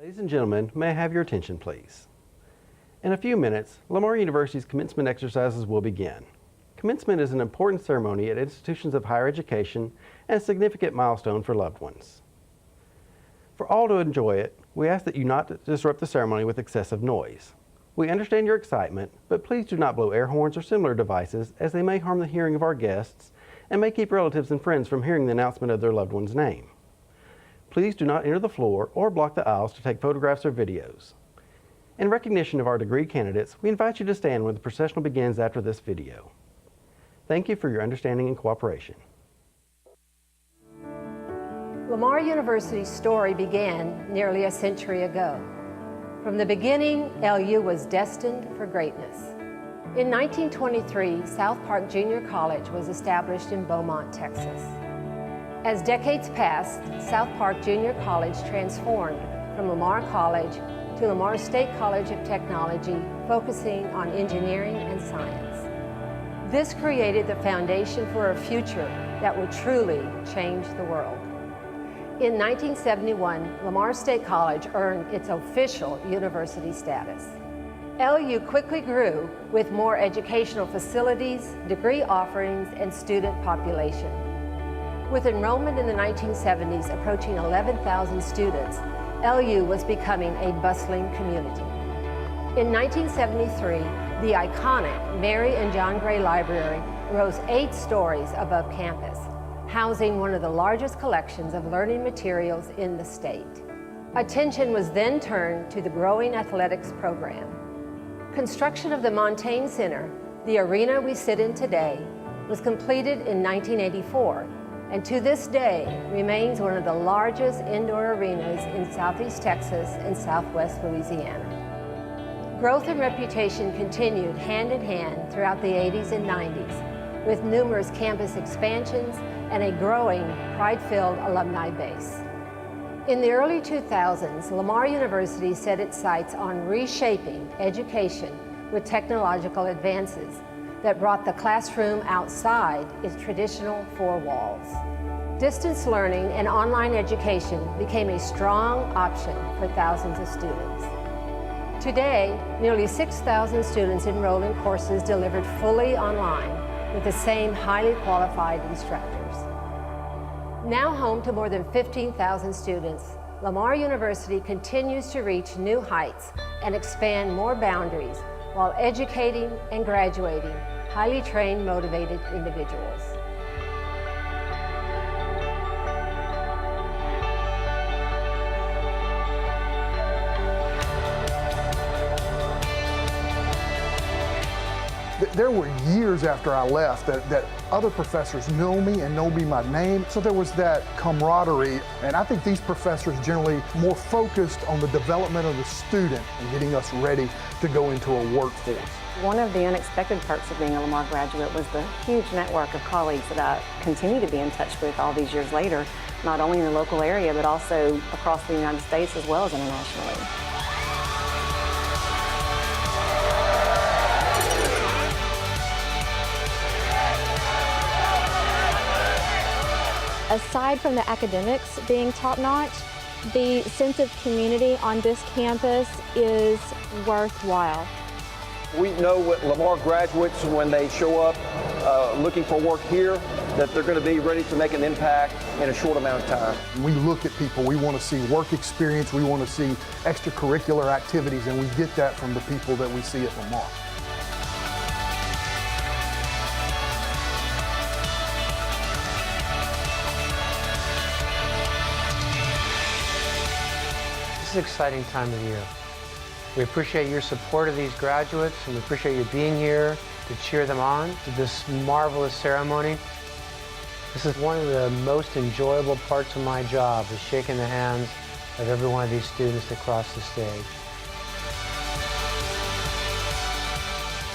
Ladies and gentlemen, may I have your attention, please? In a few minutes, Lamar University's commencement exercises will begin. Commencement is an important ceremony at institutions of higher education and a significant milestone for loved ones. For all to enjoy it, we ask that you not disrupt the ceremony with excessive noise. We understand your excitement, but please do not blow air horns or similar devices, as they may harm the hearing of our guests and may keep relatives and friends from hearing the announcement of their loved one's name. Please do not enter the floor or block the aisles to take photographs or videos. In recognition of our degree candidates, we invite you to stand when the processional begins after this video. Thank you for your understanding and cooperation. Lamar University's story began nearly a century ago. From the beginning, LU was destined for greatness. In 1923, South Park Junior College was established in Beaumont, Texas. As decades passed, South Park Junior College transformed from Lamar College to Lamar State College of Technology, focusing on engineering and science. This created the foundation for a future that would truly change the world. In 1971, Lamar State College earned its official university status. LU quickly grew with more educational facilities, degree offerings, and student population. With enrollment in the 1970s approaching 11,000 students, LU was becoming a bustling community. In 1973, the iconic Mary and John Gray Library rose 8 stories above campus, housing one of the largest collections of learning materials in the state. Attention was then turned to the growing athletics program. Construction of the Montaigne Center, the arena we sit in today, was completed in 1984, and to this day remains one of the largest indoor arenas in Southeast Texas and Southwest Louisiana. Growth and reputation continued hand in hand throughout the 80s and 90s, with numerous campus expansions and a growing, pride-filled alumni base. In the early 2000s, Lamar University set its sights on reshaping education with technological advances that brought the classroom outside its traditional 4 walls. Distance learning and online education became a strong option for thousands of students. Today, nearly 6,000 students enroll in courses delivered fully online with the same highly qualified instructors. Now home to more than 15,000 students, Lamar University continues to reach new heights and expand more boundaries while educating and graduating highly trained, motivated individuals. There were years after I left that other professors know me and know me by name. So there was that camaraderie. And I think these professors generally more focused on the development of the student and getting us ready to go into a workforce. One of the unexpected perks of being a Lamar graduate was the huge network of colleagues that I continue to be in touch with all these years later, not only in the local area, but also across the United States as well as internationally. Aside from the academics being top-notch, the sense of community on this campus is worthwhile. We know what Lamar graduates, when they show up looking for work here, that they're going to be ready to make an impact in a short amount of time. We look at people, we want to see work experience, we want to see extracurricular activities, and we get that from the people that we see at Lamar. This is an exciting time of the year. We appreciate your support of these graduates, and we appreciate you being here to cheer them on to this marvelous ceremony. This is one of the most enjoyable parts of my job, is shaking the hands of every one of these students that cross the stage.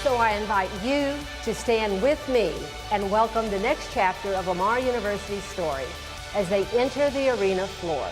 So I invite you to stand with me and welcome the next chapter of Lamar University's story as they enter the arena floor.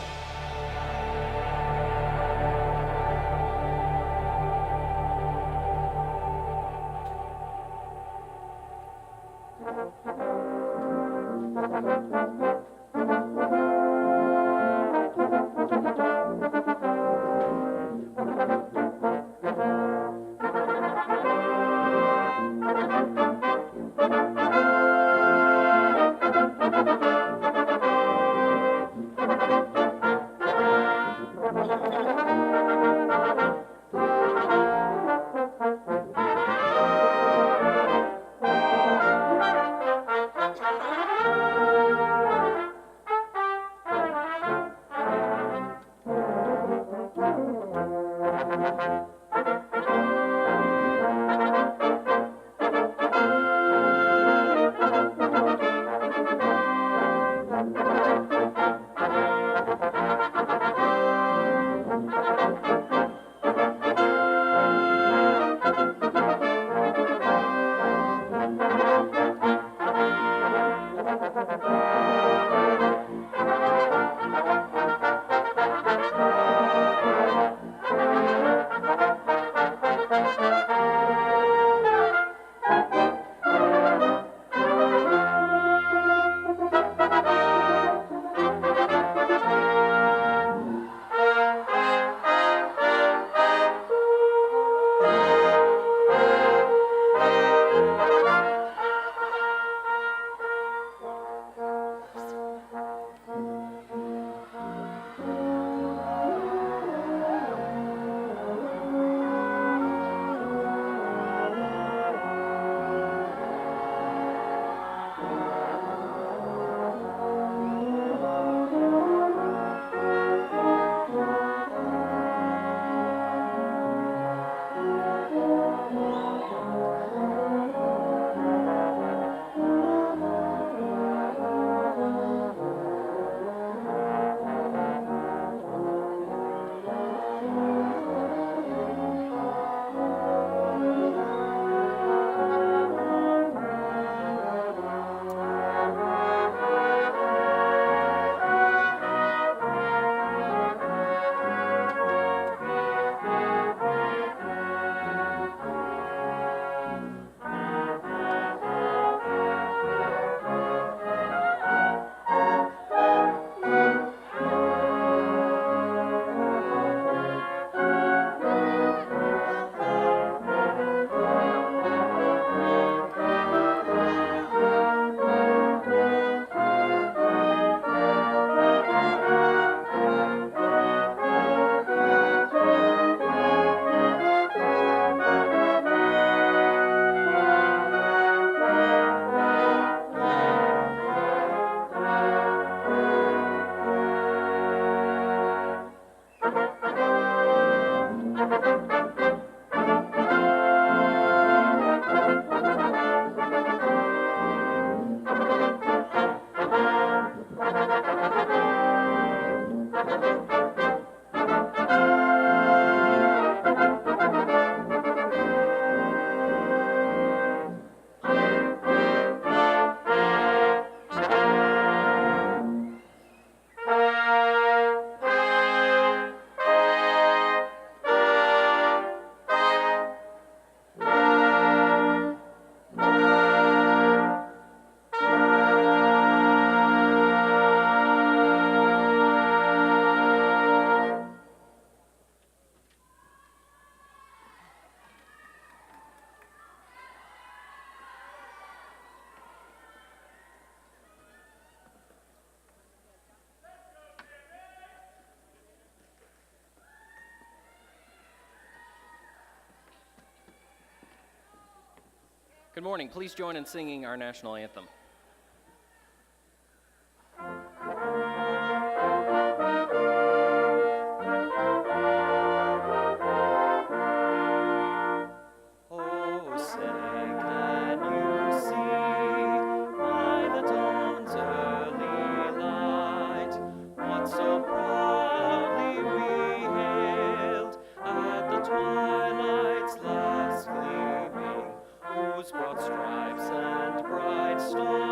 Good morning. Please join in singing our national anthem. Oh, say, can you see by the dawn's early light what so proudly we hailed at the twilight's last gleaming, whose broad stripes and bright stars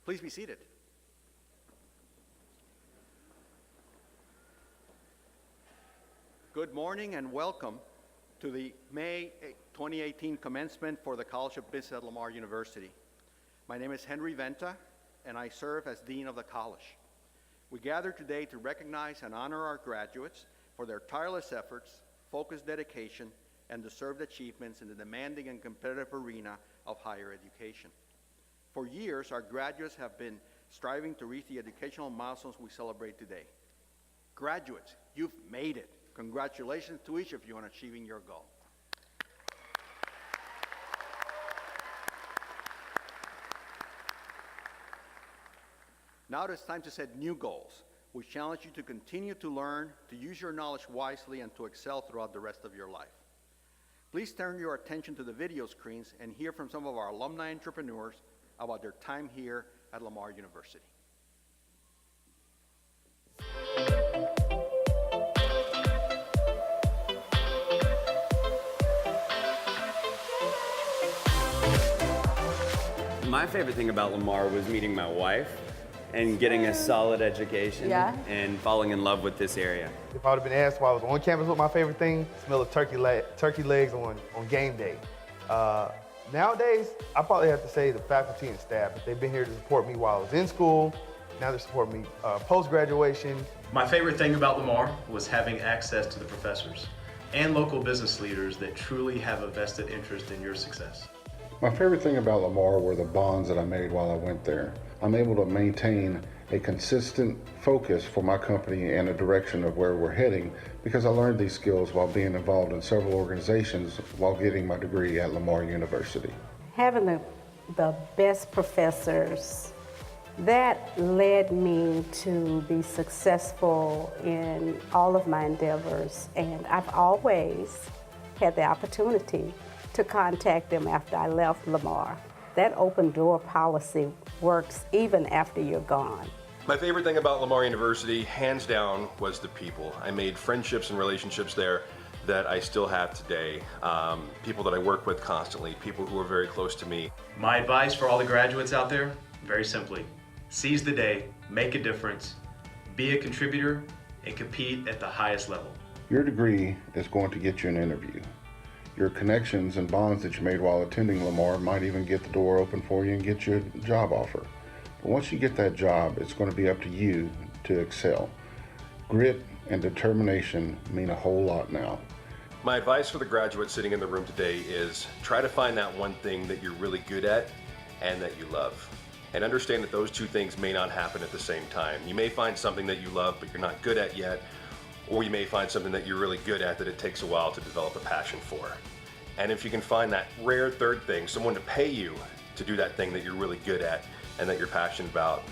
Please be seated. Good morning and welcome to the May 2018 commencement for the College of Business at Lamar University. My name is Henry Venta, and I serve as Dean of the College. We gather today to recognize and honor our graduates for their tireless efforts, focused dedication, and deserved achievements in the demanding and competitive arena of higher education. For years, our graduates have been striving to reach the educational milestones we celebrate today. Graduates, you've made it. Congratulations to each of you on achieving your goal. Now it is time to set new goals. We challenge you to continue to learn, to use your knowledge wisely, and to excel throughout the rest of your life. Please turn your attention to the video screens and hear from some of our alumni entrepreneurs about their time here at Lamar University. My favorite thing about Lamar was meeting my wife and getting a solid education and falling in love with this area. If I would have been asked why I was on campus, what my favorite thing, smell of turkey legs on game day. Nowadays, I probably have to say the faculty and staff. They've been here to support me while I was in school. Now they're supporting me post-graduation. My favorite thing about Lamar was having access to the professors and local business leaders that truly have a vested interest in your success. My favorite thing about Lamar were the bonds that I made while I went there. I'm able to maintain a consistent focus for my company and a direction of where we're heading because I learned these skills while being involved in several organizations while getting my degree at Lamar University. Having the best professors, that led me to be successful in all of my endeavors, and I've always had the opportunity to contact them after I left Lamar. That open door policy works even after you're gone. My favorite thing about Lamar University, hands down, was the people. I made friendships and relationships there that I still have today. People that I work with constantly, people who are very close to me. My advice for all the graduates out there, very simply, seize the day, make a difference, be a contributor, and compete at the highest level. Your degree is going to get you an interview. Your connections and bonds that you made while attending Lamar might even get the door open for you and get you a job offer. But once you get that job, it's going to be up to you to excel. Grit and determination mean a whole lot now. My advice for the graduates sitting in the room today is try to find that one thing that you're really good at and that you love. And understand that those two things may not happen at the same time. You may find something that you love but you're not good at yet, or you may find something that you're really good at that it takes a while to develop a passion for. And if you can find that rare third thing, someone to pay you to do that thing that you're really good at and that you're passionate about,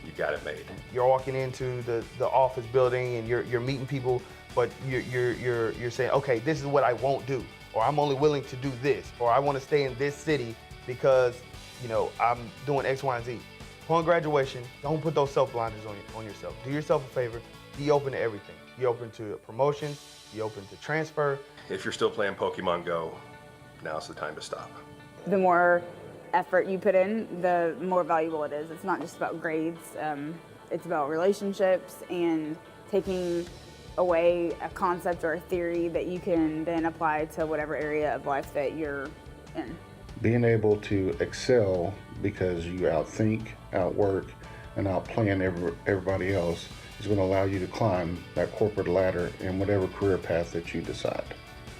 you got it made. You're walking into the office building and you're meeting people, but you're saying, okay, this is what I won't do, or I'm only willing to do this, or I want to stay in this city because I'm doing X, Y, and Z. Upon graduation, don't put those self-blinders on yourself. Do yourself a favor, be open to everything. Be open to promotion, be open to transfer. If you're still playing Pokemon Go, now's the time to stop. The more effort you put in, the more valuable it is. It's not just about grades, it's about relationships and taking away a concept or a theory that you can then apply to whatever area of life that you're in. Being able to excel because you outthink, outwork, and outplan everybody else is going to allow you to climb that corporate ladder in whatever career path that you decide.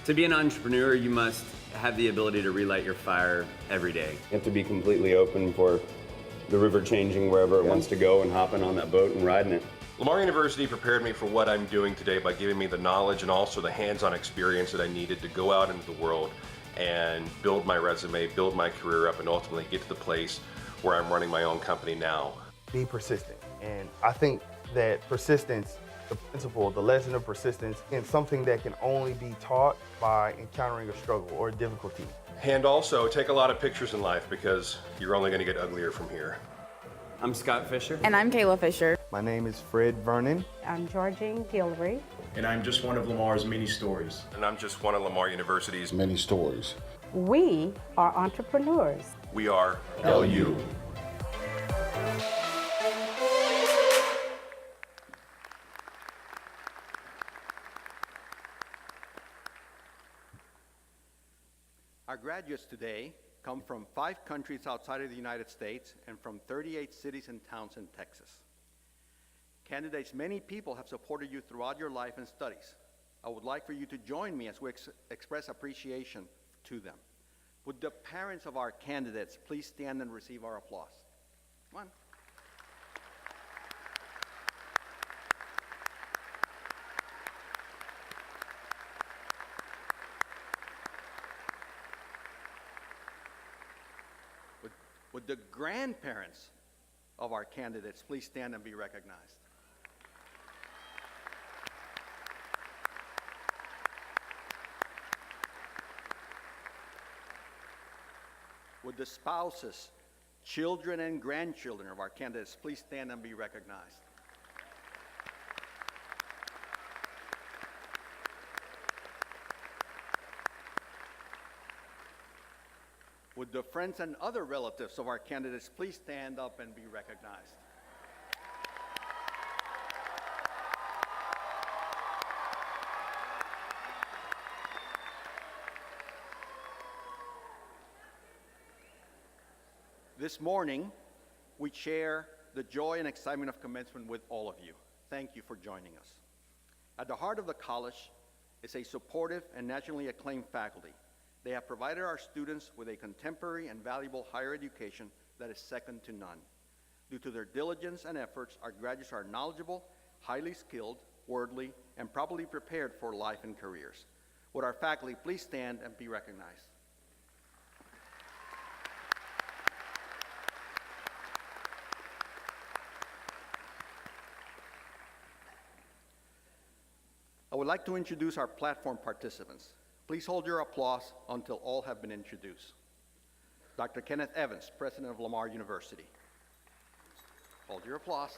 To be an entrepreneur, you must have the ability to relight your fire every day. You have to be completely open for the river changing wherever it wants to go and hopping on that boat and riding it. Lamar University prepared me for what I'm doing today by giving me the knowledge and also the hands-on experience that I needed to go out into the world and build my resume, build my career up, and ultimately get to the place where I'm running my own company now. Be persistent. And I think that persistence, the principle, the lesson of persistence, is something that can only be taught by encountering a struggle or a difficulty. And also, take a lot of pictures in life because you're only going to get uglier from here. I'm Scott Fisher. And I'm Kayla Fisher. My name is Fred Vernon. I'm Georgine Guillory. And I'm just one of Lamar's many stories. And I'm just one of Lamar University's many stories. We are entrepreneurs. We are LU. Our graduates today come from 5 countries outside of the United States and from 38 cities and towns in Texas. Candidates, many people have supported you throughout your life and studies. I would like for you to join me as we express appreciation to them. Would the parents of our candidates please stand and receive our applause? Come on. Would the grandparents of our candidates please stand and be recognized? Would the spouses, children, and grandchildren of our candidates please stand and be recognized? Would the friends and other relatives of our candidates please stand up and be recognized? This morning, we share the joy and excitement of commencement with all of you. Thank you for joining us. At the heart of the college is a supportive and nationally acclaimed faculty. They have provided our students with a contemporary and valuable higher education that is second to none. Due to their diligence and efforts, our graduates are knowledgeable, highly skilled, worldly, and properly prepared for life and careers. Would our faculty please stand and be recognized? I would like to introduce our platform participants. Please hold your applause until all have been introduced. Dr. Kenneth Evans, President of Lamar University. Hold your applause.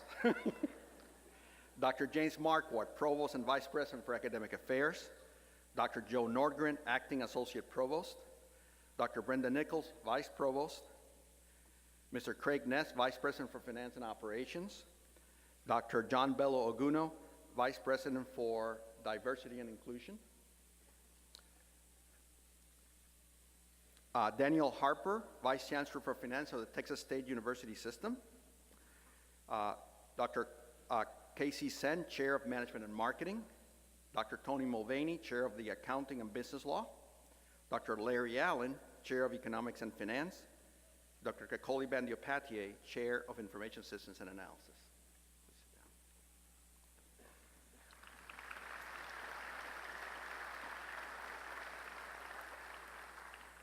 Dr. James Marquardt, Provost and Vice President for Academic Affairs. Dr. Joe Nordgren, Acting Associate Provost. Dr. Brenda Nichols, Vice Provost. Mr. Craig Ness, Vice President for Finance and Operations. Dr. John Bello Oguno, Vice President for Diversity and Inclusion. Daniel Harper, Vice Chancellor for Finance of the Texas State University System. Dr. Casey Sen, Chair of Management and Marketing. Dr. Tony Mulvaney, Chair of the Accounting and Business Law. Dr. Larry Allen, Chair of Economics and Finance. Dr. Kakoli Bandiopatier, Chair of Information Systems and Analysis.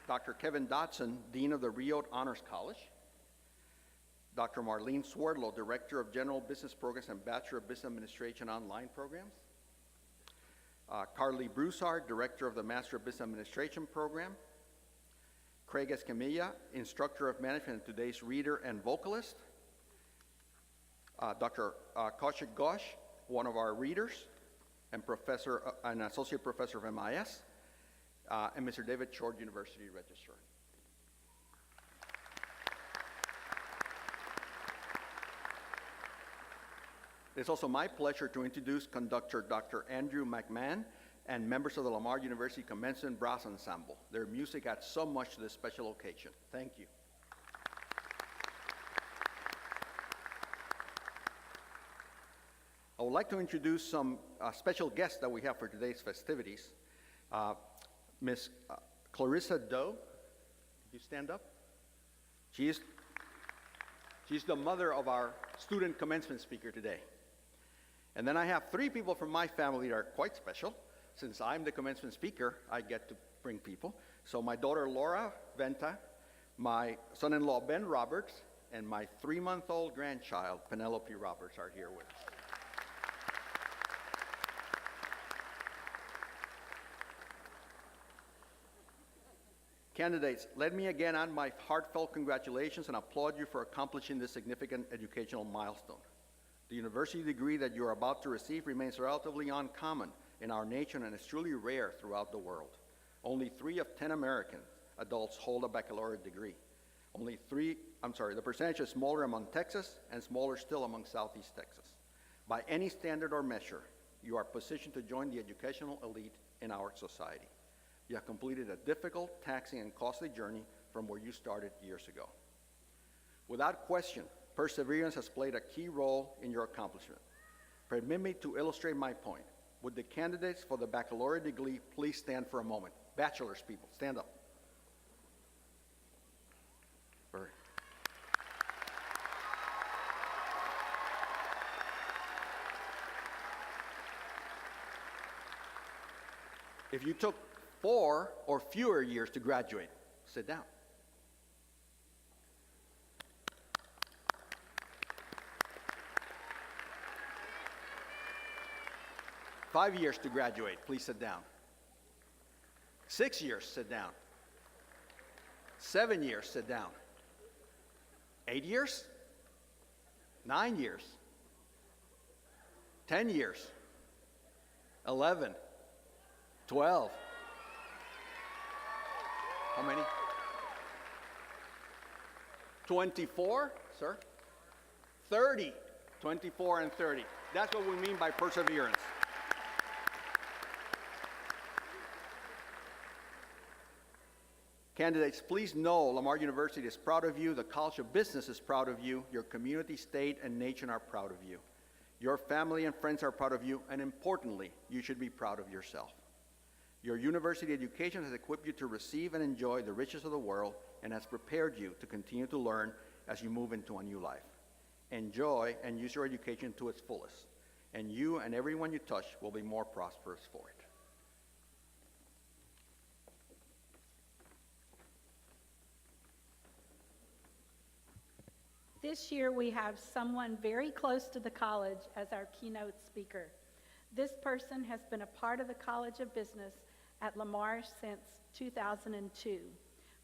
Dr. Kevin Dotson, Dean of the Rio Honors College. Dr. Marlene Swerdlow, Director of General Business Programs and Bachelor of Business Administration online programs. Carly Broussard, Director of the Master of Business Administration program. Craig Escamilla, Instructor of Management and today's reader and vocalist. Dr. Kaushik Ghosh, one of our readers and an Associate Professor of MIS. And Mr. David Short, University Registrar. It's also my pleasure to introduce conductor Dr. Andrew McMahon and members of the Lamar University Commencement Brass Ensemble. Their music adds so much to this special occasion. Thank you. I would like to introduce some special guests that we have for today's festivities. Miss Clarissa Doe, could you stand up? She's the mother of our student commencement speaker today. And then I have 3 people from my family that are quite special. Since I'm the commencement speaker, I get to bring people. So my daughter Laura Venta, my son-in-law Ben Roberts, and my 3-month-old grandchild Penelope Roberts are here with us. Candidates, let me again add my heartfelt congratulations and applaud you for accomplishing this significant educational milestone. The university degree that you are about to receive remains relatively uncommon in our nation and is truly rare throughout the world. Only 3 of 10 American adults hold a baccalaureate degree. The percentage is smaller among Texas and smaller still among Southeast Texas. By any standard or measure, you are positioned to join the educational elite in our society. You have completed a difficult, taxing, and costly journey from where you started years ago. Without question, perseverance has played a key role in your accomplishment. Permit me to illustrate my point. Would the candidates for the baccalaureate degree please stand for a moment? Bachelor's people, stand up. Very. If you took 4 or fewer years to graduate, sit down. Five years to graduate, please sit down. 6 years, sit down. 7 years, sit down. 8 years? 9 years? 10 years? 11? 12? How many? 24, sir? 30. 24 and 30. That's what we mean by perseverance. Candidates, please know Lamar University is proud of you, the College of Business is proud of you, your community, state, and nation are proud of you. Your family and friends are proud of you, and importantly, you should be proud of yourself. Your university education has equipped you to receive and enjoy the riches of the world and has prepared you to continue to learn as you move into a new life. Enjoy and use your education to its fullest, and you and everyone you touch will be more prosperous for it. This year we have someone very close to the college as our keynote speaker. This person has been a part of the College of Business at Lamar since 2002.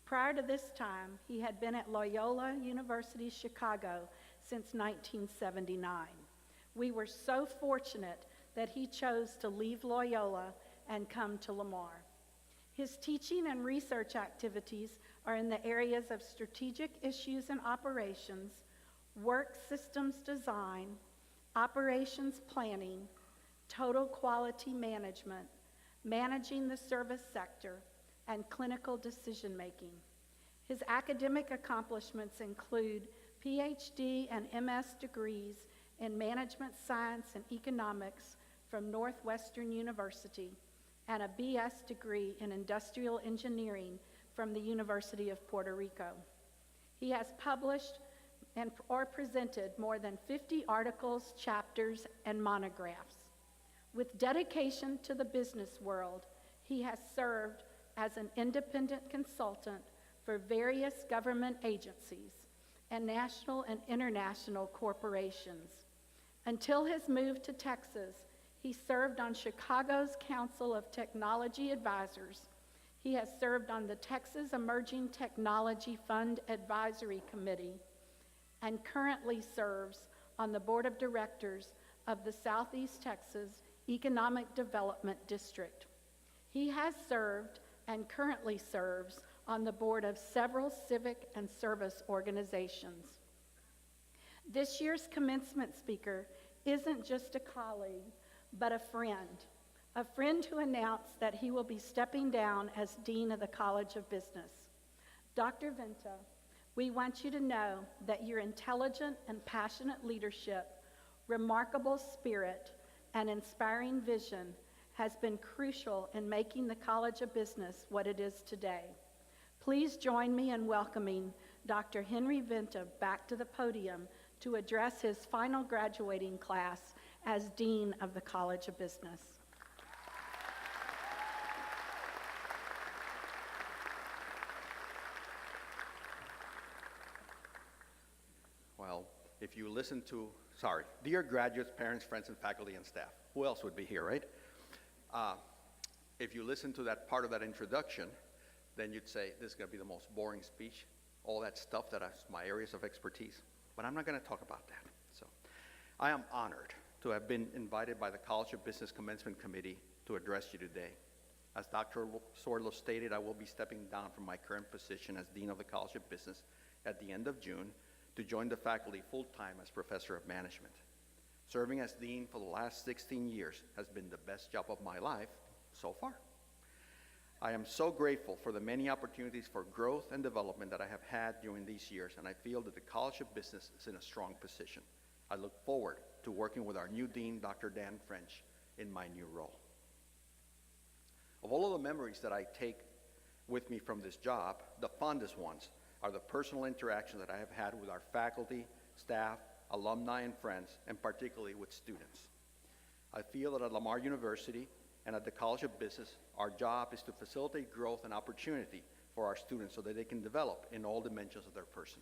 Prior to this time, he had been at Loyola University Chicago since 1979. We were so fortunate that he chose to leave Loyola and come to Lamar. His teaching and research activities are in the areas of strategic issues and operations, work systems design, operations planning, total quality management, managing the service sector, and clinical decision making. His academic accomplishments include PhD and MS degrees in management science and economics from Northwestern University and a BS degree in industrial engineering from the University of Puerto Rico. He has published or presented more than 50 articles, chapters, and monographs. With dedication to the business world, he has served as an independent consultant for various government agencies and national and international corporations. Until his move to Texas, he served on Chicago's Council of Technology Advisors. He has served on the Texas Emerging Technology Fund Advisory Committee and currently serves on the board of directors of the Southeast Texas Economic Development District. He has served and currently serves on the board of several civic and service organizations. This year's commencement speaker isn't just a colleague, but a friend who announced that he will be stepping down as Dean of the College of Business. Dr. Venta, we want you to know that your intelligent and passionate leadership, remarkable spirit, and inspiring vision has been crucial in making the College of Business what it is today. Please join me in welcoming Dr. Henry Venta back to the podium to address his final graduating class as Dean of the College of Business. Well, if you listen to, dear graduates, parents, friends, and faculty and staff, who else would be here, right? If you listen to that part of that introduction, then you'd say, this is going to be the most boring speech, all that stuff that is my areas of expertise. But I'm not going to talk about that. So I am honored to have been invited by the College of Business Commencement Committee to address you today. As Dr. Sorlo stated, I will be stepping down from my current position as Dean of the College of Business at the end of June to join the faculty full-time as Professor of Management. Serving as Dean for the last 16 years has been the best job of my life so far. I am so grateful for the many opportunities for growth and development that I have had during these years, and I feel that the College of Business is in a strong position. I look forward to working with our new dean, Dr. Dan French, in my new role. Of all of the memories that I take with me from this job, the fondest ones are the personal interactions that I have had with our faculty, staff, alumni, and friends, and particularly with students. I feel that at Lamar University and at the College of Business, our job is to facilitate growth and opportunity for our students so that they can develop in all dimensions of their person.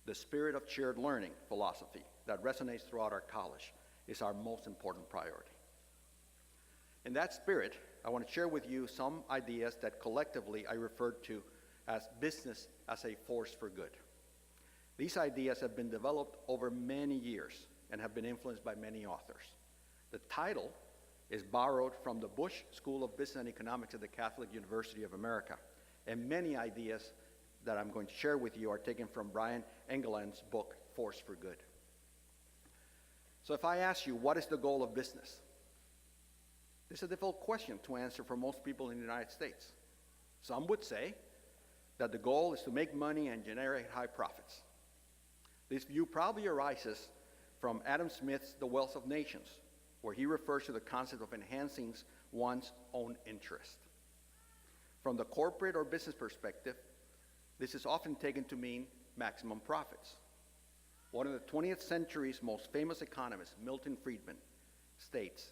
The spirit of shared learning philosophy that resonates throughout our college is our most important priority. In that spirit, I want to share with you some ideas that collectively I refer to as business as a force for good. These ideas have been developed over many years and have been influenced by many authors. The title is borrowed from the Bush School of Business and Economics at the Catholic University of America, and many ideas that I'm going to share with you are taken from Brian Engeland's book, Force for Good. So if I ask you, what is the goal of business? This is a difficult question to answer for most people in the United States. Some would say that the goal is to make money and generate high profits. This view probably arises from Adam Smith's The Wealth of Nations, where he refers to the concept of enhancing one's own interest. From the corporate or business perspective, this is often taken to mean maximum profits. One of the 20th century's most famous economists, Milton Friedman, states,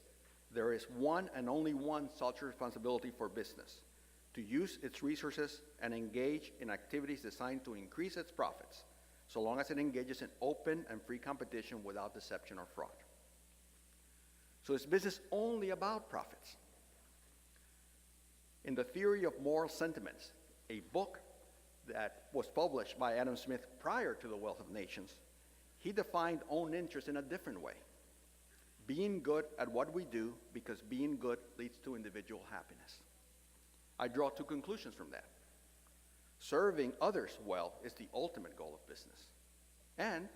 "There is one and only one such responsibility for business, to use its resources and engage in activities designed to increase its profits, so long as it engages in open and free competition without deception or fraud." So is business only about profits? In The Theory of Moral Sentiments, a book that was published by Adam Smith prior to The Wealth of Nations, he defined own interest in a different way. Being good at what we do because being good leads to individual happiness. I draw two conclusions from that. Serving others well is the ultimate goal of business. And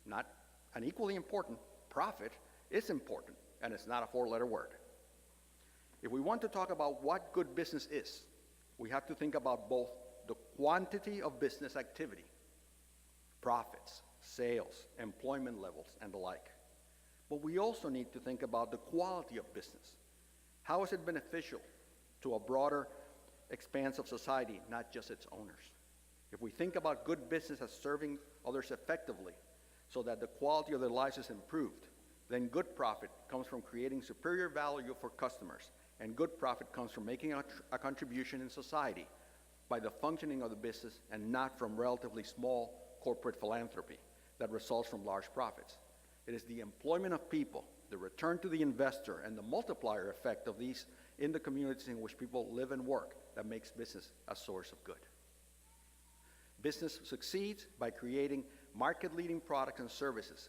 not an equally important, profit is important, and it's not a four-letter word. If we want to talk about what good business is, we have to think about both the quantity of business activity, profits, sales, employment levels, and the like. But we also need to think about the quality of business. How is it beneficial to a broader expanse of society, not just its owners? If we think about good business as serving others effectively so that the quality of their lives is improved, then good profit comes from creating superior value for customers, and good profit comes from making a contribution in society by the functioning of the business and not from relatively small corporate philanthropy that results from large profits. It is the employment of people, the return to the investor, and the multiplier effect of these in the communities in which people live and work that makes business a source of good. Business succeeds by creating market-leading products and services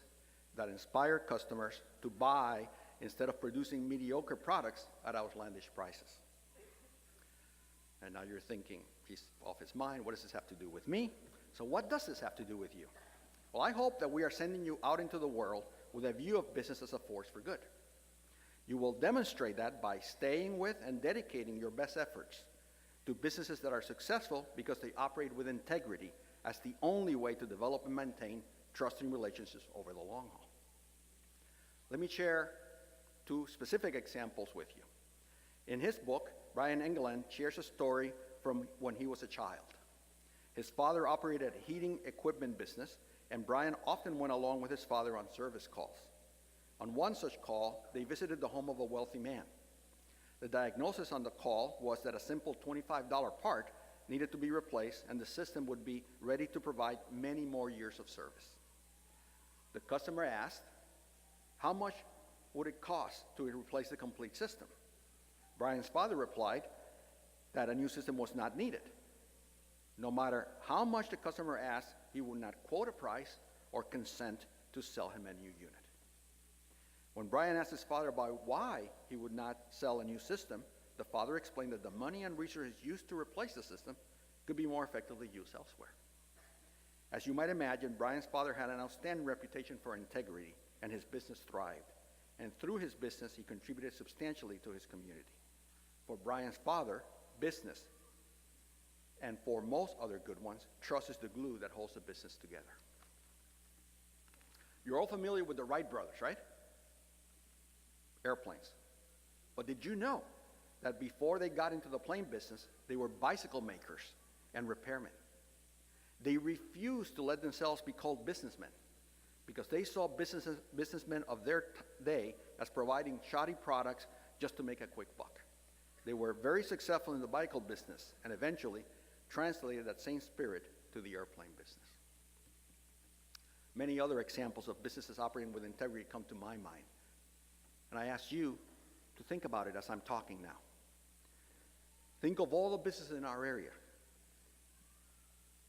that inspire customers to buy instead of producing mediocre products at outlandish prices. And now you're thinking, he's off his mind, what does this have to do with me? So what does this have to do with you? Well, I hope that we are sending you out into the world with a view of business as a force for good. You will demonstrate that by staying with and dedicating your best efforts to businesses that are successful because they operate with integrity as the only way to develop and maintain trusting relationships over the long haul. Let me share two specific examples with you. In his book, Brian Engeland shares a story from when he was a child. His father operated a heating equipment business, and Brian often went along with his father on service calls. On one such call, they visited the home of a wealthy man. The diagnosis on the call was that a simple $25 part needed to be replaced, and the system would be ready to provide many more years of service. The customer asked, how much would it cost to replace the complete system? Brian's father replied that a new system was not needed. No matter how much the customer asked, he would not quote a price or consent to sell him a new unit. When Brian asked his father about why he would not sell a new system, the father explained that the money and resources used to replace the system could be more effectively used elsewhere. As you might imagine, Brian's father had an outstanding reputation for integrity, and his business thrived. And through his business, he contributed substantially to his community. For Brian's father, business. And for most other good ones, trust is the glue that holds the business together. You're all familiar with the Wright brothers, right? Airplanes. But did you know that before they got into the plane business, they were bicycle makers and repairmen? They refused to let themselves be called businessmen because they saw businessmen of their day as providing shoddy products just to make a quick buck. They were very successful in the bicycle business and eventually translated that same spirit to the airplane business. Many other examples of businesses operating with integrity come to my mind. And I ask you to think about it as I'm talking now. Think of all the businesses in our area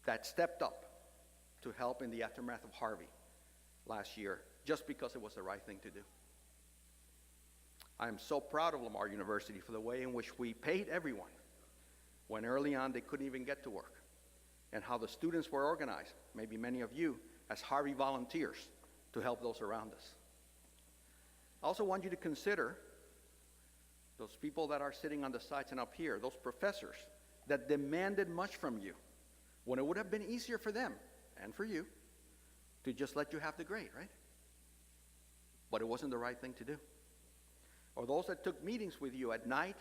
that stepped up to help in the aftermath of Harvey last year just because it was the right thing to do. I am so proud of Lamar University for the way in which we paid everyone when early on they couldn't even get to work, and how the students were organized, maybe many of you, as Harvey volunteers to help those around us. I also want you to consider those people that are sitting on the sides and up here, those professors that demanded much from you when it would have been easier for them and for you to just let you have the grade, right? But it wasn't the right thing to do. Or those that took meetings with you at night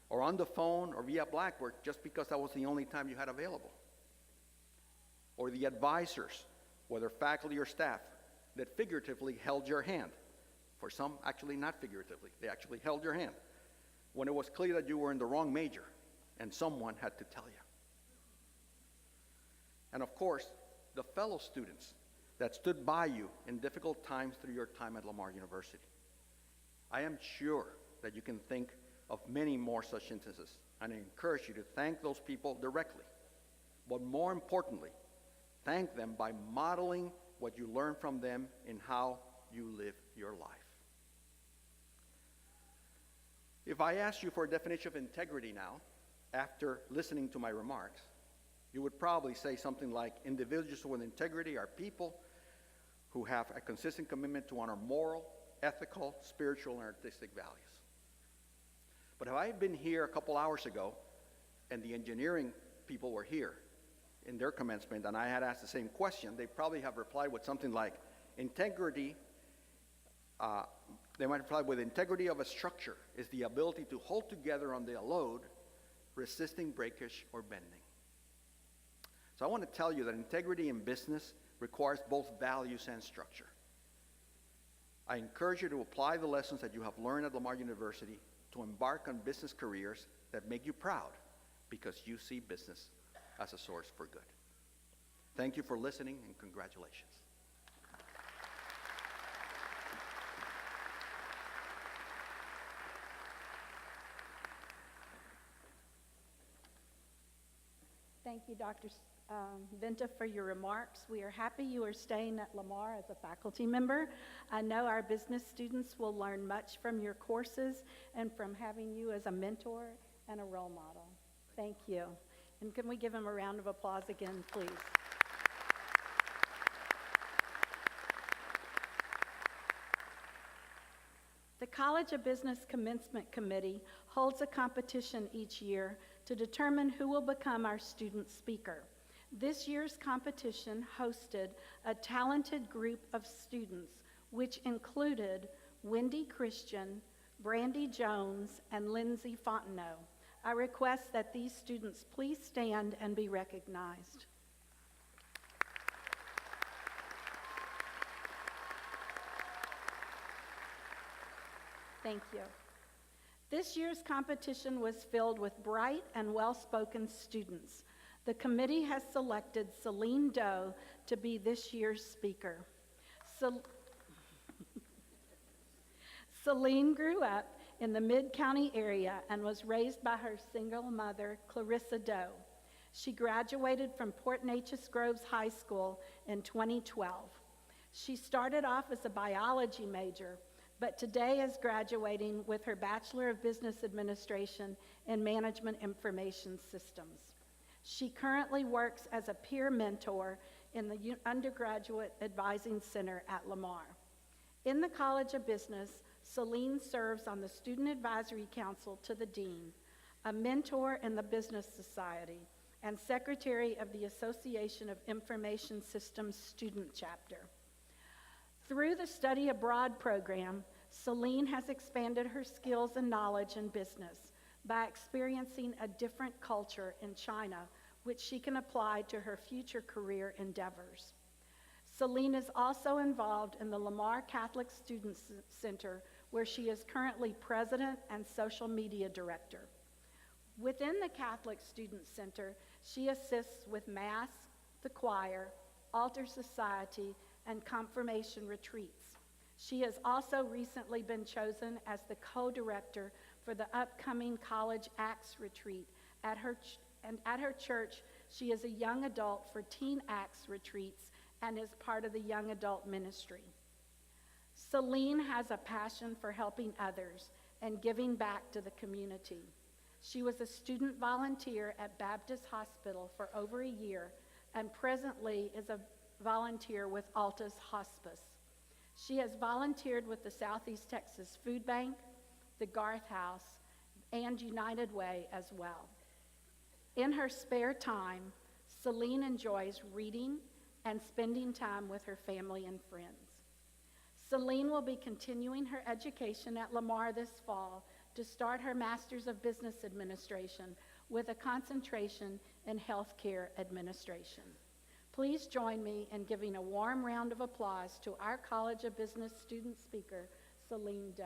or on the phone or via Blackboard just because that was the only time you had available. Or the advisors, whether faculty or staff, that figuratively held your hand. For some, actually not figuratively. They actually held your hand when it was clear that you were in the wrong major and someone had to tell you. And of course, the fellow students that stood by you in difficult times through your time at Lamar University. I am sure that you can think of many more such instances, and I encourage you to thank those people directly. But more importantly, thank them by modeling what you learn from them in how you live your life. If I asked you for a definition of integrity now, after listening to my remarks, you would probably say something like, individuals with integrity are people who have a consistent commitment to honor moral, ethical, spiritual, and artistic values. But if I had been here a couple hours ago and the engineering people were here in their commencement and I had asked the same question, they probably have replied with something like, integrity, they might reply with integrity of a structure is the ability to hold together under a load, resisting breakage or bending. So I want to tell you that integrity in business requires both values and structure. I encourage you to apply the lessons that you have learned at Lamar University to embark on business careers that make you proud because you see business as a source for good. Thank you for listening and congratulations. Thank you, Dr. Venta, for your remarks. We are happy you are staying at Lamar as a faculty member. I know our business students will learn much from your courses and from having you as a mentor and a role model. Thank you. And can we give him a round of applause again, please? The College of Business Commencement Committee holds a competition each year to determine who will become our student speaker. This year's competition hosted a talented group of students, which included Wendy Christian, Brandy Jones, and Lindsay Fontenot. I request that these students please stand and be recognized. Thank you. This year's competition was filled with bright and well-spoken students. The committee has selected Selene Doe to be this year's speaker. Selene grew up in the Mid-County area and was raised by her single mother, Clarissa Doe. She graduated from Port Neches Groves High School in 2012. She started off as a biology major, but today is graduating with her Bachelor of Business Administration in Management Information Systems. She currently works as a peer mentor in the Undergraduate Advising Center at Lamar. In the College of Business, Selene serves on the Student Advisory Council to the Dean. a mentor in the Business Society, and secretary of the Association of Information Systems Student Chapter. Through the Study Abroad program, Selene has expanded her skills and knowledge in business by experiencing a different culture in China, which she can apply to her future career endeavors. Selene is also involved in the Lamar Catholic Student Center, where she is currently president and social media director. Within the Catholic Student Center, she assists with Mass, the choir, altar society, and confirmation retreats. She has also recently been chosen as the co-director for the upcoming College Acts retreat. At her church, she is a young adult for Teen Acts retreats and is part of the young adult ministry. Selene has a passion for helping others and giving back to the community. She was a student volunteer at Baptist Hospital for over a year and presently is a volunteer with Altus Hospice. She has volunteered with the Southeast Texas Food Bank, the Garth House, and United Way as well. In her spare time, Selene enjoys reading and spending time with her family and friends. Selene will be continuing her education at Lamar this fall to start her Master's of Business Administration with a concentration in healthcare administration. Please join me in giving a warm round of applause to our College of Business student speaker, Selene Doe.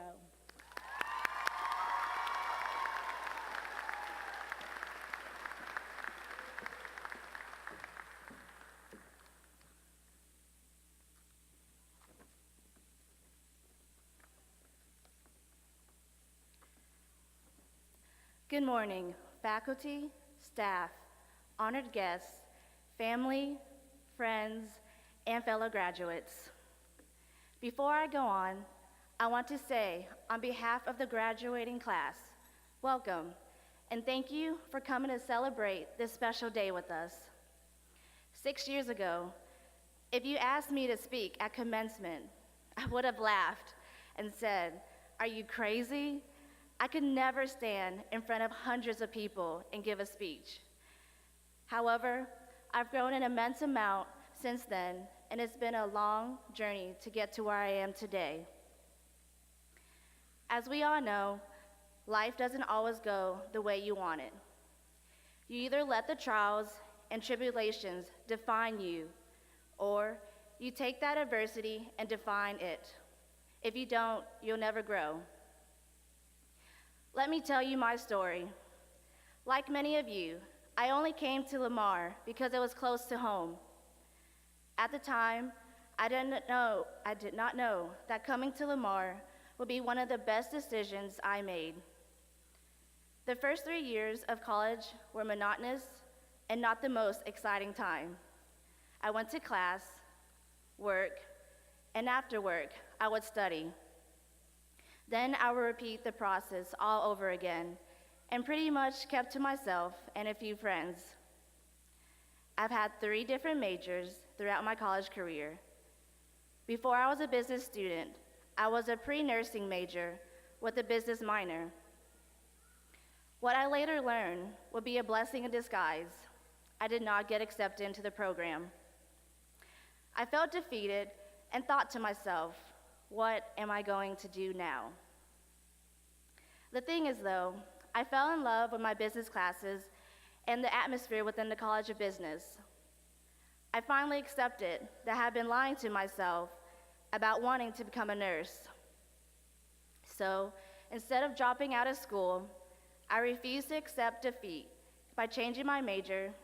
Good morning, faculty, staff, honored guests, family, friends, and fellow graduates. Before I go on, I want to say, on behalf of the graduating class, welcome, and thank you for coming to celebrate this special day with us. 6 years ago, if you asked me to speak at commencement, I would have laughed and said, "Are you crazy? I could never stand in front of hundreds of people and give a speech." However, I've grown an immense amount since then, and it's been a long journey to get to where I am today. As we all know, life doesn't always go the way you want it. You either let the trials and tribulations define you, or you take that adversity and define it. If you don't, you'll never grow. Let me tell you my story. Like many of you, I only came to Lamar because it was close to home. At the time, I did not know that coming to Lamar would be one of the best decisions I made. The first 3 years of college were monotonous and not the most exciting time. I went to class, work, and after work, I would study. Then I would repeat the process all over again, and pretty much kept to myself and a few friends. I've had 3 different majors throughout my college career. Before I was a business student, I was a pre-nursing major with a business minor. What I later learned would be a blessing in disguise. I did not get accepted into the program. I felt defeated and thought to myself, what am I going to do now? The thing is, though, I fell in love with my business classes and the atmosphere within the College of Business. I finally accepted that I had been lying to myself about wanting to become a nurse. So, instead of dropping out of school, I refused to accept defeat by changing my major,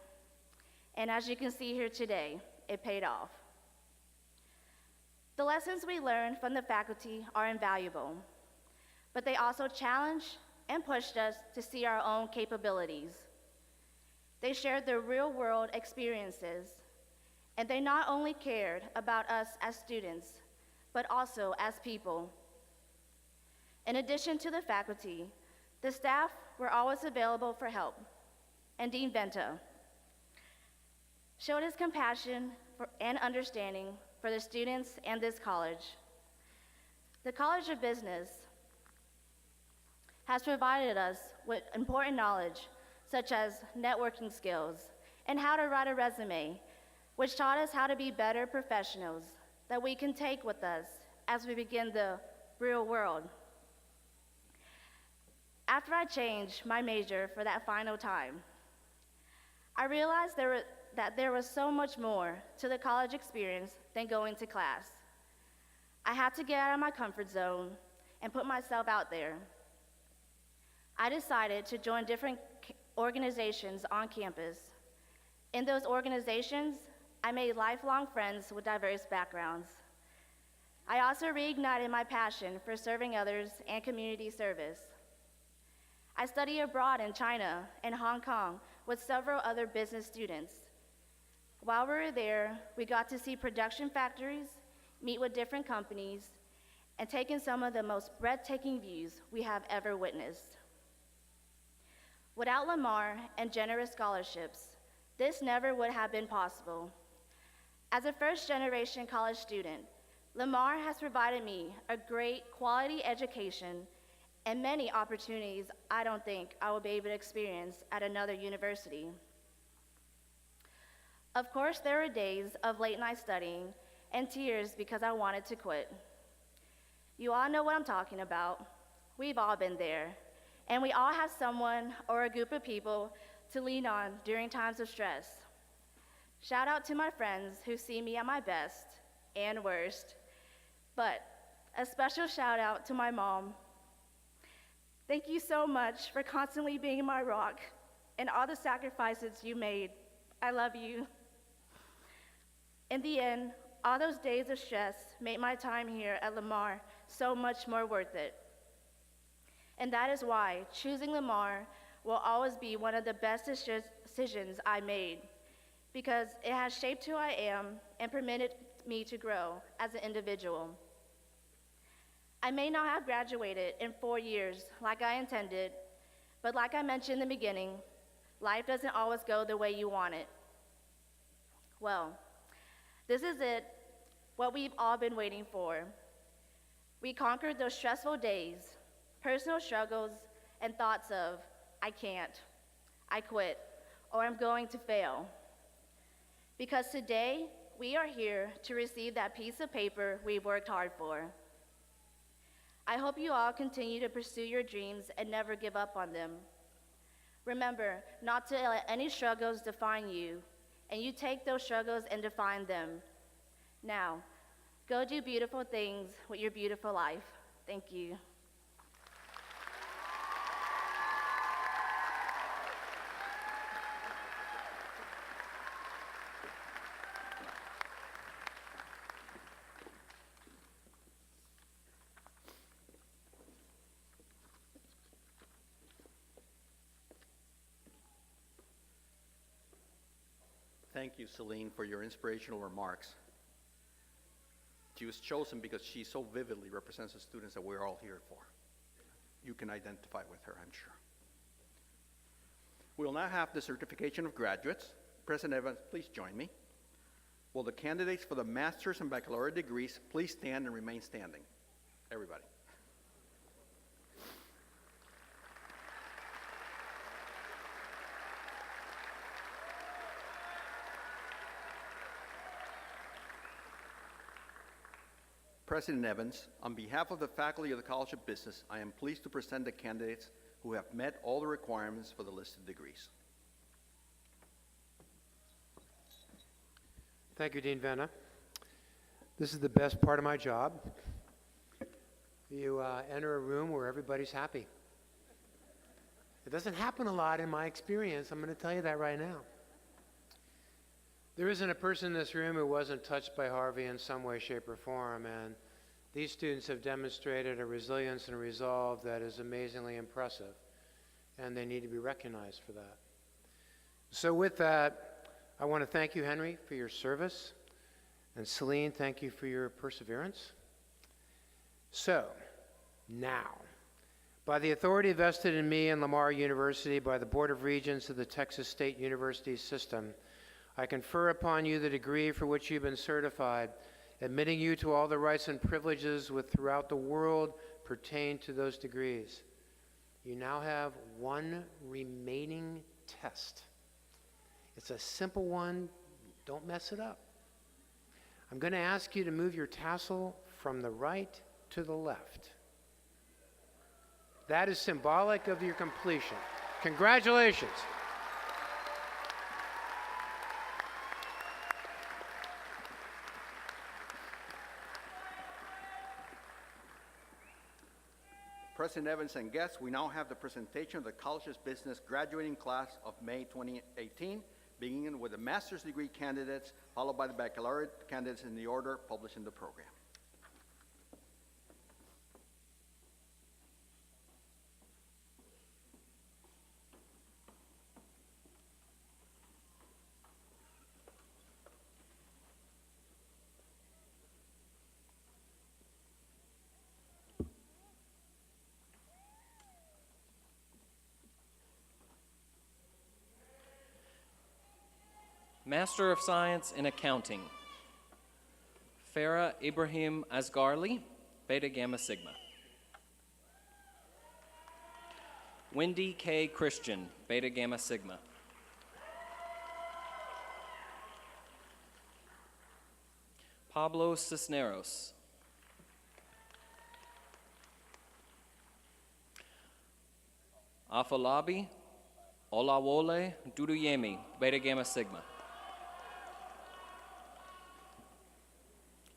and as you can see here today, it paid off. The lessons we learned from the faculty are invaluable, but they also challenged and pushed us to see our own capabilities. They shared their real-world experiences, and they not only cared about us as students, but also as people. In addition to the faculty, the staff were always available for help, and Dean Venta showed his compassion and understanding for the students and this college. The College of Business has provided us with important knowledge, such as networking skills and how to write a resume, which taught us how to be better professionals that we can take with us as we begin the real world. After I changed my major for that final time, I realized that there was so much more to the college experience than going to class. I had to get out of my comfort zone and put myself out there. I decided to join different organizations on campus. In those organizations, I made lifelong friends with diverse backgrounds. I also reignited my passion for serving others and community service. I studied abroad in China and Hong Kong with several other business students. While we were there, we got to see production factories, meet with different companies, and take in some of the most breathtaking views we have ever witnessed. Without Lamar and generous scholarships, this never would have been possible. As a first-generation college student, Lamar has provided me a great quality education and many opportunities I don't think I will be able to experience at another university. Of course, there were days of late-night studying and tears because I wanted to quit. You all know what I'm talking about. We've all been there, and we all have someone or a group of people to lean on during times of stress. Shout out to my friends who see me at my best and worst, but a special shout out to my mom. Thank you so much for constantly being my rock and all the sacrifices you made. I love you. In the end, all those days of stress made my time here at Lamar so much more worth it. And that is why choosing Lamar will always be one of the best decisions I made, because it has shaped who I am and permitted me to grow as an individual. I may not have graduated in 4 years like I intended, but like I mentioned in the beginning, life doesn't always go the way you want it. Well, this is it, what we've all been waiting for. We conquered those stressful days, personal struggles, and thoughts of, I can't, I quit, or I'm going to fail. Because today, we are here to receive that piece of paper we've worked hard for. I hope you all continue to pursue your dreams and never give up on them. Remember not to let any struggles define you, and you take those struggles and define them. Now, go do beautiful things with your beautiful life. Thank you. Thank you, Selene, for your inspirational remarks. She was chosen because she so vividly represents the students that we're all here for. You can identify with her, I'm sure. We will now have the certification of graduates. President Evans, please join me. Will the candidates for the master's and baccalaureate degrees please stand and remain standing? Everybody. President Evans, on behalf of the faculty of the College of Business, I am pleased to present the candidates who have met all the requirements for the listed degrees. Thank you, Dean Vena. This is the best part of my job. You enter a room where everybody's happy. It doesn't happen a lot in my experience. I'm going to tell you that right now. There isn't a person in this room who wasn't touched by Harvey in some way, shape, or form, and these students have demonstrated a resilience and a resolve that is amazingly impressive, and they need to be recognized for that. So with that, I want to thank you, Henry, for your service, and Selene, thank you for your perseverance. So, now, by the authority vested in me and Lamar University by the Board of Regents of the Texas State University System, I confer upon you the degree for which you've been certified, admitting you to all the rights and privileges which throughout the world pertain to those degrees. You now have one remaining test. It's a simple one. Don't mess it up. I'm going to ask you to move your tassel from the right to the left. That is symbolic of your completion. Congratulations. President Evans and guests, we now have the presentation of the college's business graduating class of May 2018, beginning with the master's degree candidates, followed by the baccalaureate candidates in the order published in the program. Master of Science in Accounting, Farah Ibrahim Asgarli, Beta Gamma Sigma. Wendy K. Christian, Beta Gamma Sigma. Pablo Cisneros. Afolabi Olawole Duduyemi, Beta Gamma Sigma.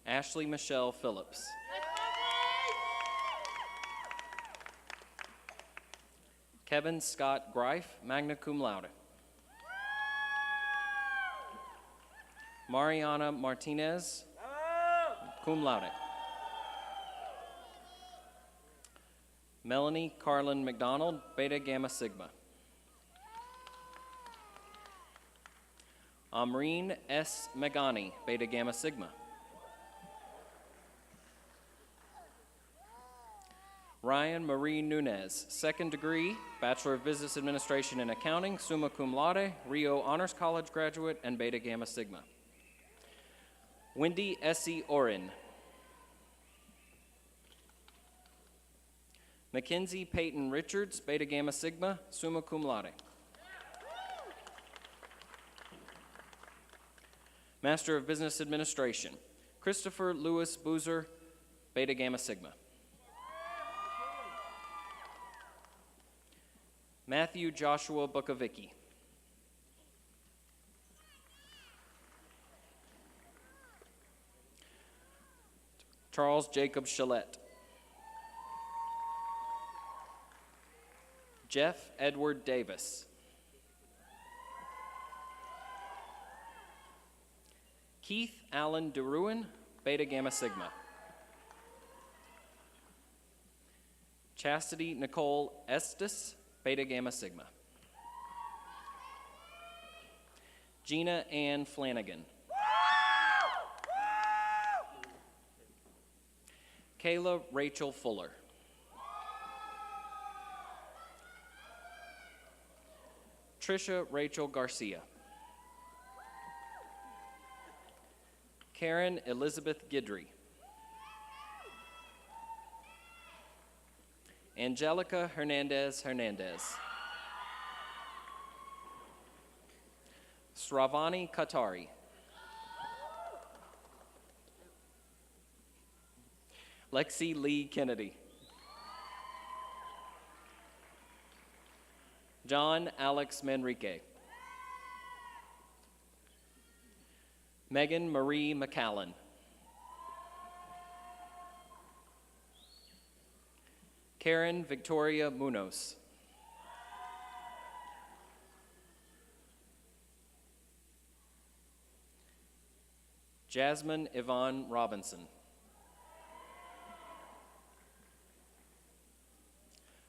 Ashley Michelle Phillips. Kevin Scott Greif, magna cum laude. Mariana Martinez, cum laude. Melanie Carlin McDonald, Beta Gamma Sigma. Amreen S. Megani, Beta Gamma Sigma. Ryan Marie Nunez, second degree, Bachelor of Business Administration and Accounting, summa cum laude, Rio Honors College graduate, and Beta Gamma Sigma. Wendy Essie Orin. Mackenzie Peyton Richards, Beta Gamma Sigma, summa cum laude. Master of Business Administration, Christopher Lewis Boozer, Beta Gamma Sigma. Matthew Joshua Bukovicki. Charles Jacob Chalette. Jeff Edward Davis. Keith Allen DeRuin, Beta Gamma Sigma. Chastity Nicole Estes, Beta Gamma Sigma. Gina Ann Flanagan. Kayla Rachel Fuller. Trisha Rachel Garcia. Karen Elizabeth Gidry. Angelica Hernandez Hernandez. Sravani Katari. Lexi Lee Kennedy. John Alex Manrique. Megan Marie McCallan. Karen Victoria Munoz. Jasmine Yvonne Robinson.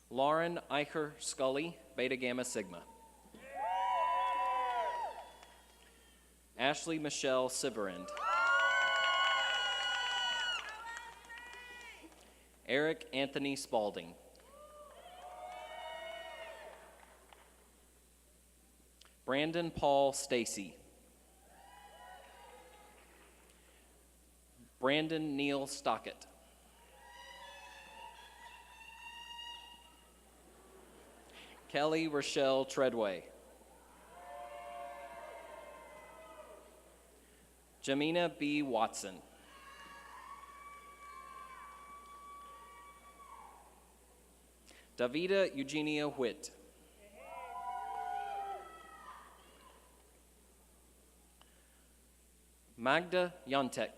Lauren Eicher Scully, Beta Gamma Sigma. Ashley Michelle Siverend. Eric Anthony Spalding. Brandon Paul Stacy. Brandon Neal Stockett. Kelly Rochelle Treadway. Jamina B. Watson. Davida Eugenia Witt. Magda Yontek.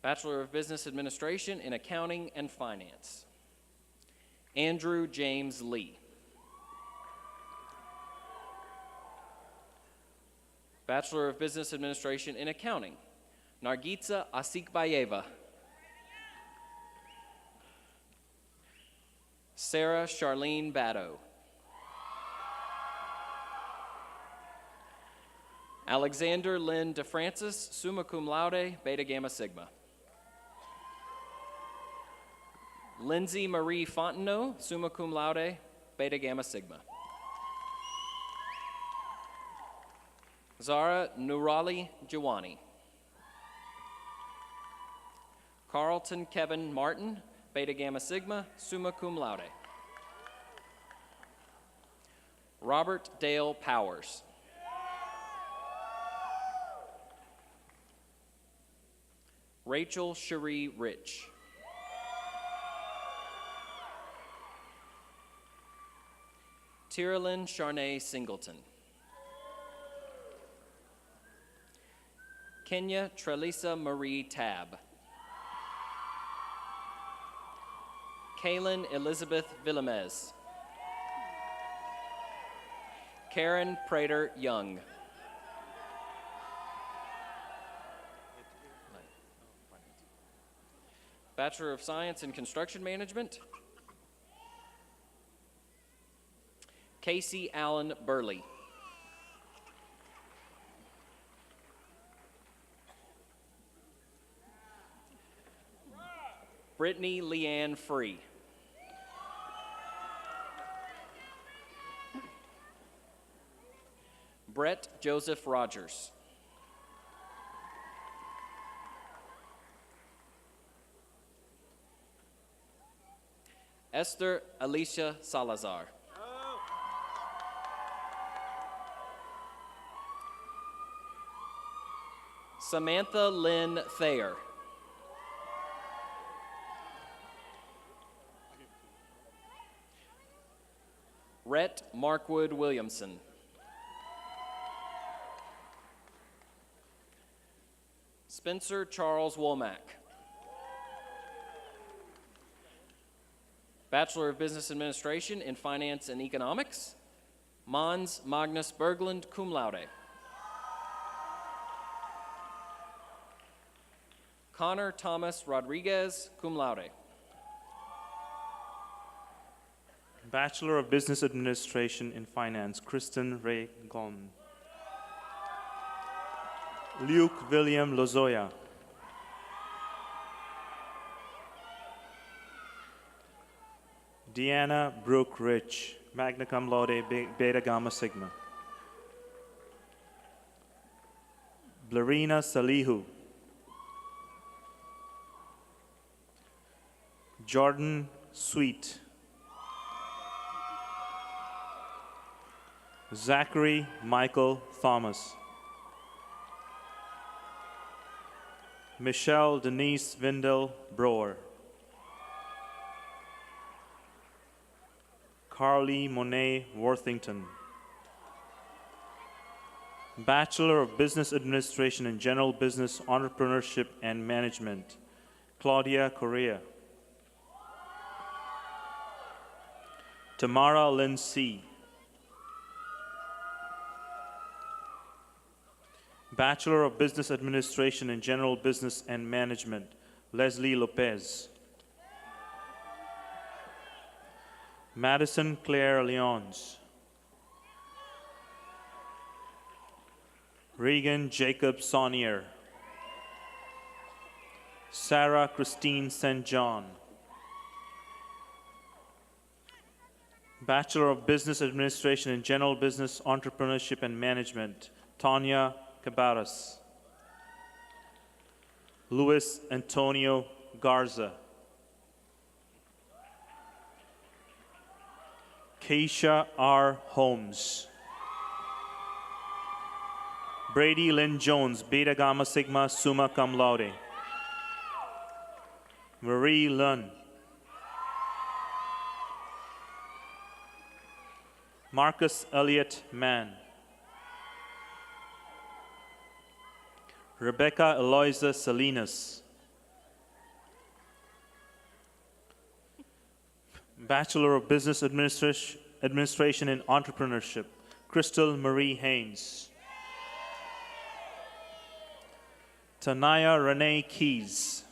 Bachelor of Business Administration in Accounting and Finance. Andrew James Lee. Bachelor of Business Administration in Accounting. Nargitsa Asikbayeva. Sarah Charlene Batto. Alexander Lynn DeFrancis, summa cum laude, Beta Gamma Sigma. Lindsay Marie Fontenot, summa cum laude, Beta Gamma Sigma. Zara Nurali Jawani. Carlton Kevin Martin, Beta Gamma Sigma, summa cum laude. Robert Dale Powers. Rachel Cherie Rich. Tyralyn Charnay Singleton. Kenya Trelisa Marie Tab. Kaylin Elizabeth Villamez. Karen Prater Young. Bachelor of Science in Construction Management. Casey Allen Burley. Brittany Leanne Free. Brett Joseph Rogers. Esther Alicia Salazar. Samantha Lynn Thayer. Rhett Markwood Williamson. Spencer Charles Womack. Bachelor of Business Administration in Finance and Economics, Mons Magnus Berglund, cum laude. Connor Thomas Rodriguez, cum laude. Bachelor of Business Administration in Finance, Kristen Ray Gon. Luke William Lozoya. Deanna Brooke Rich, magna cum laude, Beta Gamma Sigma. Blarina Salihu. Jordan Sweet. Zachary Michael Thomas. Michelle Denise Vindel Brower. Carly Monet Worthington. Bachelor of Business Administration in General Business, Entrepreneurship and Management, Claudia Correa. Tamara Lynn C. Bachelor of Business Administration in General Business and Management, Leslie Lopez. Madison Claire Leons. Regan Jacob Saunier. Sarah Christine St. John. Bachelor of Business Administration in General Business, Entrepreneurship and Management, Tanya Cabarras. Luis Antonio Garza. Keisha R. Holmes. Brady Lynn Jones, Beta Gamma Sigma, summa cum laude. Marie Lund. Marcus Elliott Mann. Rebecca Eloisa Salinas. Bachelor of Business Administration and Entrepreneurship, Crystal Marie Haynes. Tanaya Renee Keys.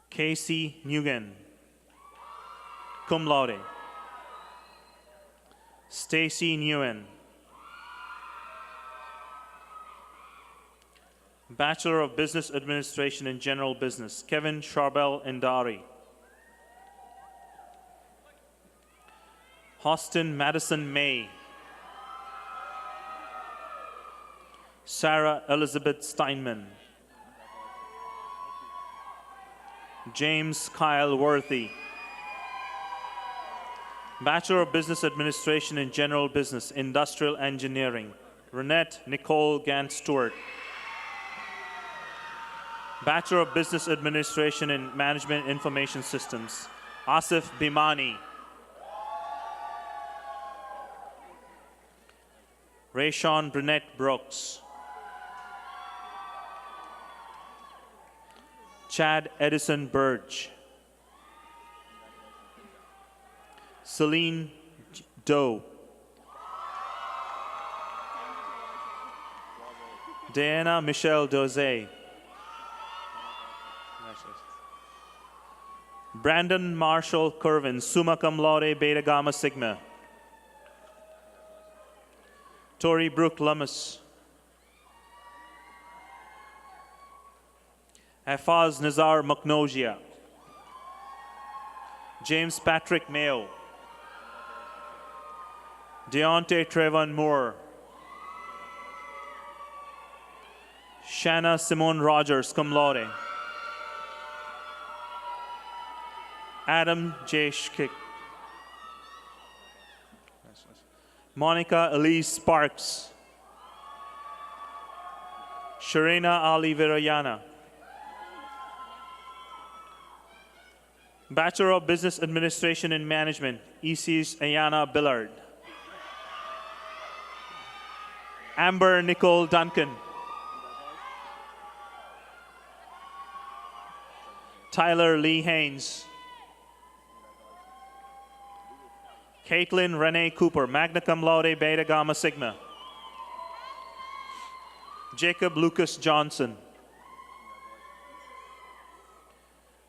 Casey Nguyen, cum laude. Stacy Nguyen. Bachelor of Business Administration and General Business, Kevin Charbel Endari. Austin Madison May. Sarah Elizabeth Steinman. James Kyle Worthy. Bachelor of Business Administration and General Business, Industrial Engineering, Renette Nicole Gant Stewart. Bachelor of Business Administration and Management Information Systems, Asif Bimani. Rayshawn Brunette Brooks. Chad Edison Burge. Selene Doe. Diana Michelle Doze. Brandon Marshall Curvin, summa cum laude, beta gamma sigma. Tori Brooke Lummis. Hafaz Nazar Maknogia. James Patrick Mayo. Deontay Trevon Moore. Shanna Simone Rogers, cum laude. Adam J. Schkick. Monica Elise Sparks. Sharina Ali Virayana. Bachelor of Business Administration and Management, Isis Ayana Billard. Amber Nicole Duncan. Tyler Lee Haynes. Caitlin Renee Cooper, magna cum laude, beta gamma sigma. Jacob Lucas Johnson.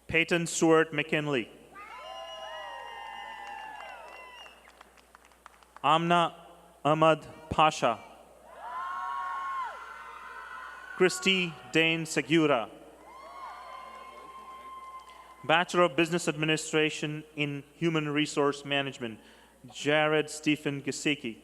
Peyton Stewart McKinley. Amna Ahmad Pasha. Christy Dane Segura. Bachelor of Business Administration in Human Resource Management, Jared Stephen Gesicki.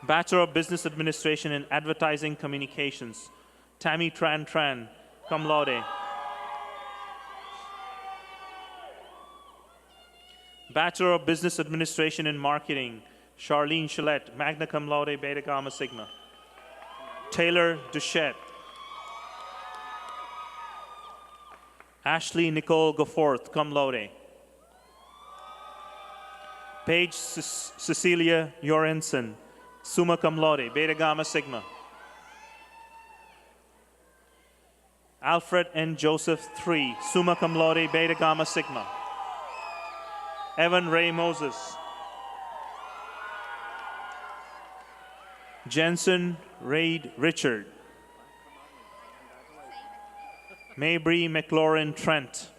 Bachelor of Business Administration in Advertising Communications, Tammy Tran Tran, cum laude. Bachelor of Business Administration in Marketing, Charlene Chalette, magna cum laude, beta gamma sigma. Taylor Duchette. Ashley Nicole Goforth, cum laude. Paige Cecilia Jorensen, summa cum laude, beta gamma sigma. Alfred N. Joseph III, summa cum laude, beta gamma sigma. Evan Ray Moses. Jensen Reid Richard. Mabry McLaurin Trent.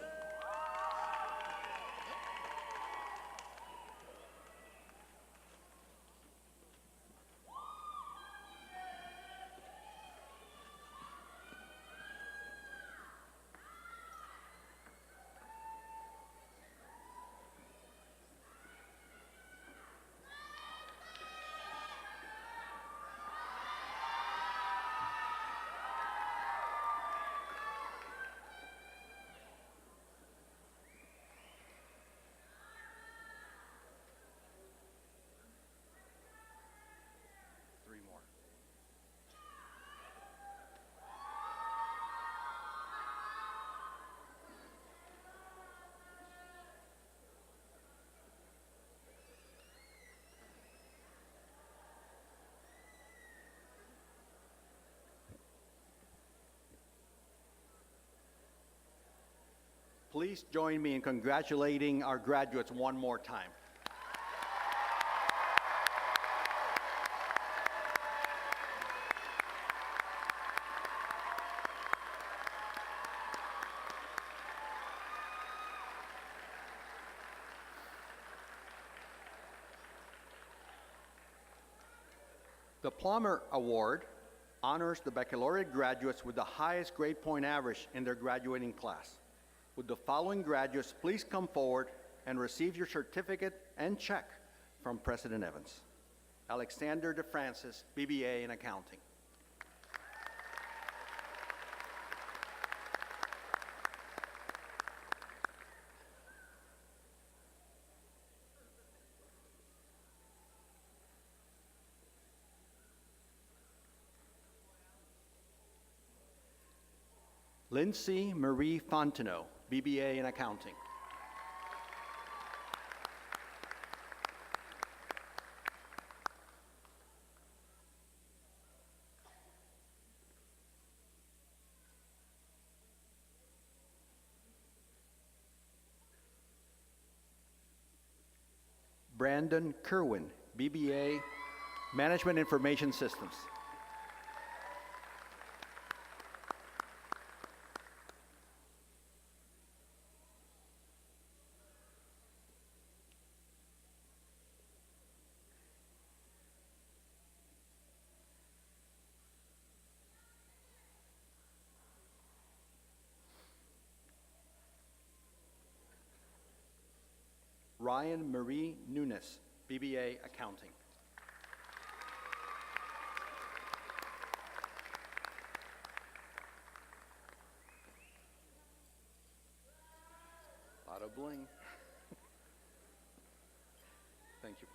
Please join me in congratulating our graduates one more time. The Plummer Award honors the baccalaureate graduates with the highest grade point average in their graduating class. Would the following graduates please come forward and receive your certificate and check from President Evans? Alexander DeFrancis, BBA in Accounting. Lindsay Marie Fontenot, BBA in Accounting. Brandon Kerwin, BBA, Management Information Systems. Ryan Marie Nunes, BBA Accounting. Lot of bling. Thank you.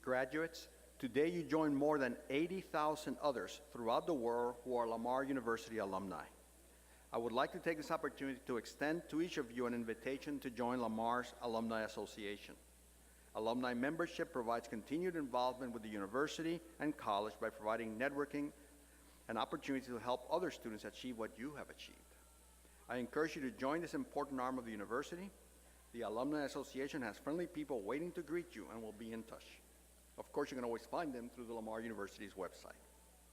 Graduates, today you join more than 80,000 others throughout the world who are Lamar University alumni. I would like to take this opportunity to extend to each of you an invitation to join Lamar's Alumni Association. Alumni membership provides continued involvement with the university and college by providing networking and opportunity to help other students achieve what you have achieved. I encourage you to join this important arm of the university. The Alumni Association has friendly people waiting to greet you and will be in touch. Of course, you can always find them through the Lamar University's website.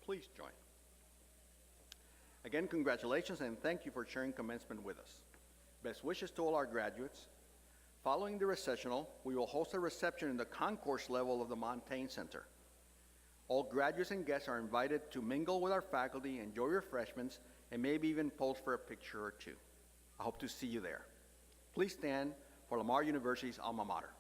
Please join. Again, congratulations and thank you for sharing commencement with us. Best wishes to all our graduates. Following the recessional, we will host a reception in the concourse level of the Montaigne Center. All graduates and guests are invited to mingle with our faculty, enjoy refreshments, and maybe even pose for a picture or two. I hope to see you there. Please stand for Lamar University's alma mater.